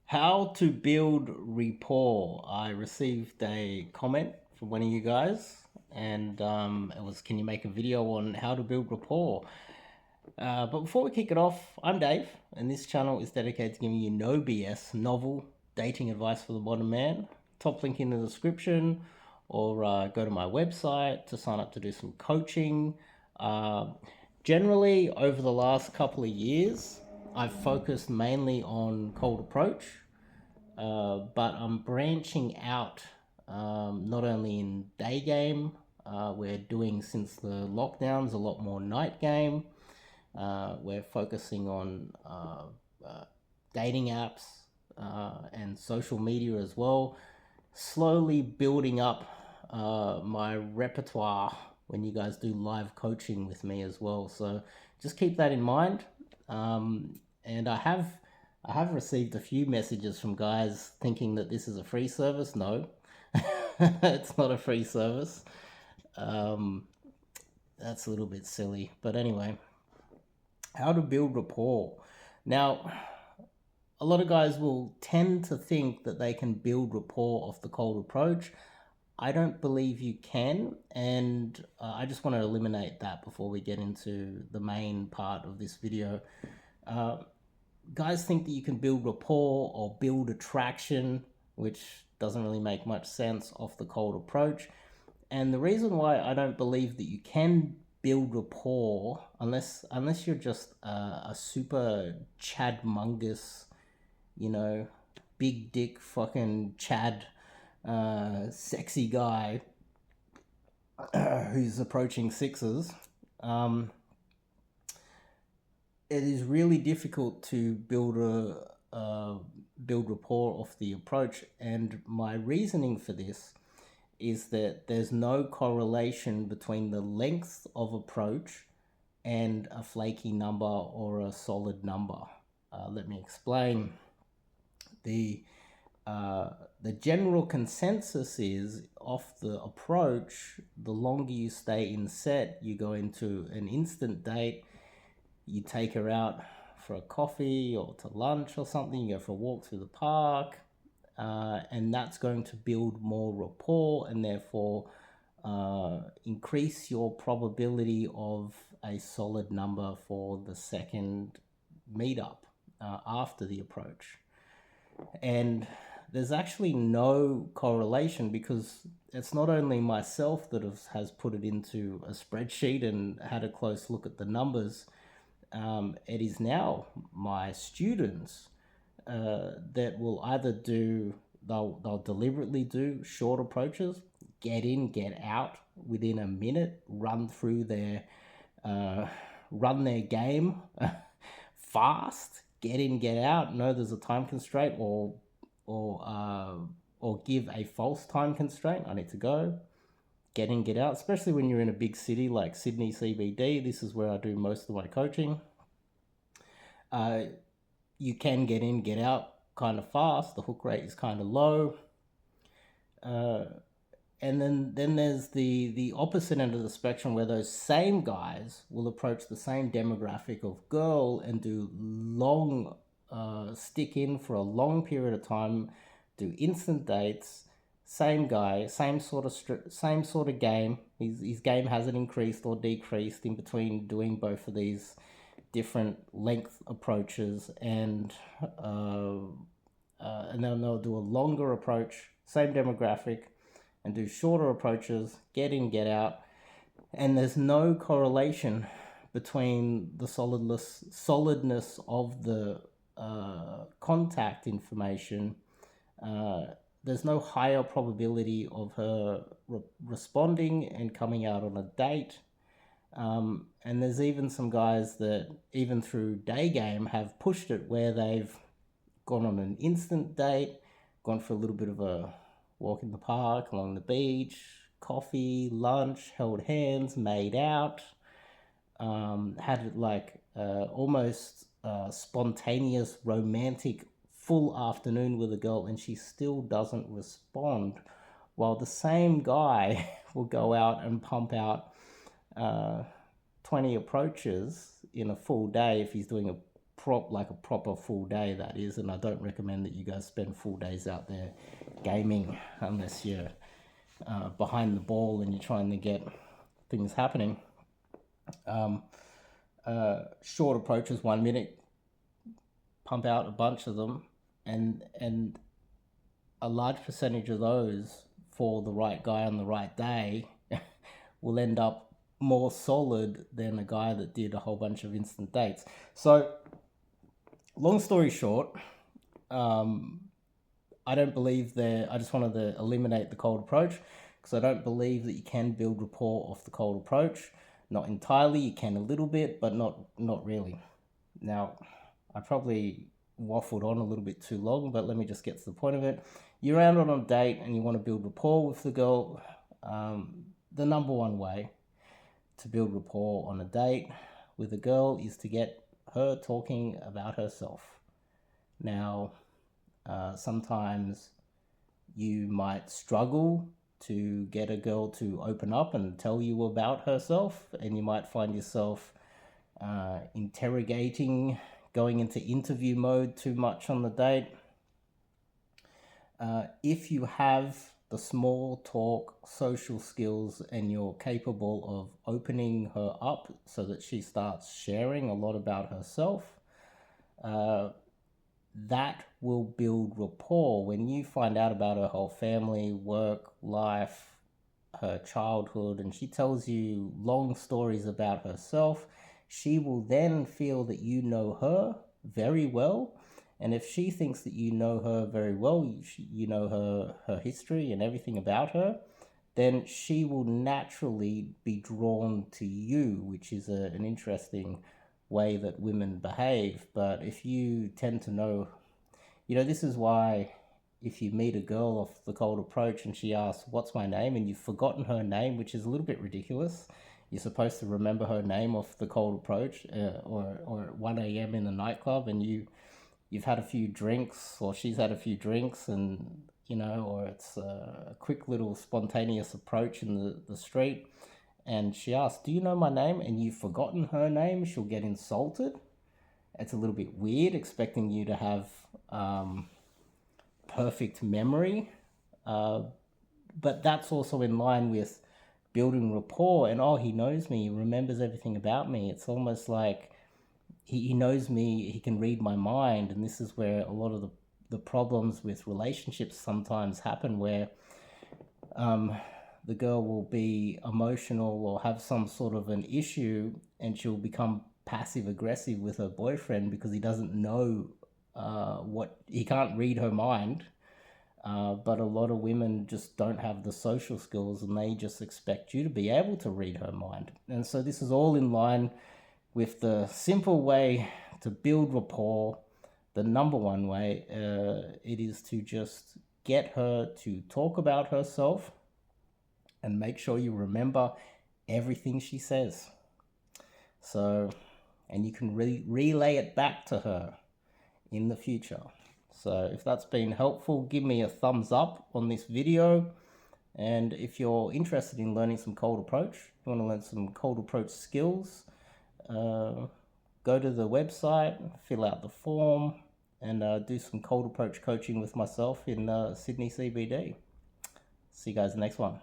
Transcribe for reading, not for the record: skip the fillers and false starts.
How to build rapport. I received a comment from one of you guys, and it was, can you make a video on how to build rapport? But before we kick it off, I'm Dave, and this channel is dedicated to giving you no BS, novel dating advice for the modern man. Top link in the description, or go to my website to sign up to do some coaching. Uh, Generally, over the last couple of years, I've focused mainly on cold approach, but I'm branching out, not only in day game. We're doing, since the lockdowns, a lot more night game. We're focusing on dating apps and social media as well. Slowly building up my repertoire when you guys do live coaching with me as well. So just keep that in mind. And I have received a few messages from guys thinking that this is a free service. No, it's not a free service. Um, that's a little bit silly. But anyway, how to build rapport. Now, a lot of guys will tend to think that they can build rapport off the cold approach. I don't believe you can, and I just want to eliminate that before we get into the main part of this video. Uh, Guys think that you can build rapport or build attraction, which doesn't really make much sense off the cold approach. And the reason why I don't believe that you can build rapport, unless you're just a super chadmungus, you know, big dick fucking Chad, sexy guy who's approaching sixes. Um, it is really difficult to build rapport off the approach, and my reasoning for this is that there's no correlation between the length of approach and a flaky number or a solid number. Let me explain. The the general consensus is, off the approach, the longer you stay in set, you go into an instant date, you take her out for a coffee or to lunch or something, you go for a walk through the park, and that's going to build more rapport and therefore increase your probability of a solid number for the second meetup after the approach. And there's actually no correlation, because it's not only myself that has put it into a spreadsheet and had a close look at the numbers. It is now my students that will either they'll deliberately do short approaches, get in, get out within a minute, run their game fast, get in, get out, know there's a time constraint, or give a false time constraint. I need to go, get in, get out, especially when you're in a big city like Sydney CBD. This is where I do most of my coaching. You can get in, get out kind of fast. The hook rate is kind of low. And then there's the opposite end of the spectrum, where those same guys will approach the same demographic of girl and do long, stick in for a long period of time, do instant dates. Same guy, same sort of game. His game hasn't increased or decreased in between doing both of these different length approaches, and then they'll do a longer approach, same demographic, and do shorter approaches, get in, get out, and there's no correlation between the solidness of the contact information. There's no higher probability of her responding and coming out on a date. And there's even some guys that, even through day game, have pushed it where they've gone on an instant date, gone for a little bit of a walk in the park, along the beach, coffee, lunch, held hands, made out, had like almost spontaneous, romantic, full afternoon with a girl, and she still doesn't respond. While the same guy will go out and pump out 20 approaches in a full day if he's doing a like a proper full day, that is. And I don't recommend that you guys spend full days out there gaming unless you're behind the ball and you're trying to get things happening. Short approaches, 1 minute, pump out a bunch of them, and a large percentage of those, for the right guy on the right day, will end up more solid than a guy that did a whole bunch of instant dates. So, long story short, I don't believe that. I just wanted to eliminate the cold approach because I don't believe that you can build rapport off the cold approach. Not entirely. You can a little bit, but not really. Now, I probably waffled on a little bit too long, but let me just get to the point of it. You're out on a date and you want to build rapport with the girl. The number one way to build rapport on a date with a girl is to get her talking about herself. Now, sometimes you might struggle to get a girl to open up and tell you about herself, and you might find yourself interrogating, going into interview mode too much on the date. If you have the small talk social skills and you're capable of opening her up so that she starts sharing a lot about herself, that will build rapport. When you find out about her whole family, work, life, her childhood, and she tells you long stories about herself, she will then feel that you know her very well. And if she thinks that you know her very well, you know her history and everything about her, then she will naturally be drawn to you, which is an interesting way that women behave. But if you tend to know, this is why if you meet a girl off the cold approach and she asks, "What's my name?" and you've forgotten her name, which is a little bit ridiculous. You're supposed to remember her name off the cold approach, or at 1 a.m. in the nightclub, and you've had a few drinks, or she's had a few drinks, and or it's a quick little spontaneous approach in the street, and she asks, "Do you know my name?" and you've forgotten her name, she'll get insulted. It's a little bit weird expecting you to have perfect memory, but that's also in line with building rapport. And he knows me, he remembers everything about me. It's almost like he knows me, he can read my mind. And this is where a lot of the problems with relationships sometimes happen, where the girl will be emotional or have some sort of an issue, and she'll become passive aggressive with her boyfriend because he doesn't know he can't read her mind. But a lot of women just don't have the social skills, and they just expect you to be able to read her mind. And so this is all in line with the simple way to build rapport. The number one way, it is to just get her to talk about herself and make sure you remember everything she says. So, and you can relay it back to her in the future. So if that's been helpful, give me a thumbs up on this video. And if you're interested in learning some cold approach, you want to learn some cold approach skills, go to the website, fill out the form, and do some cold approach coaching with myself in Sydney CBD. See you guys in the next one.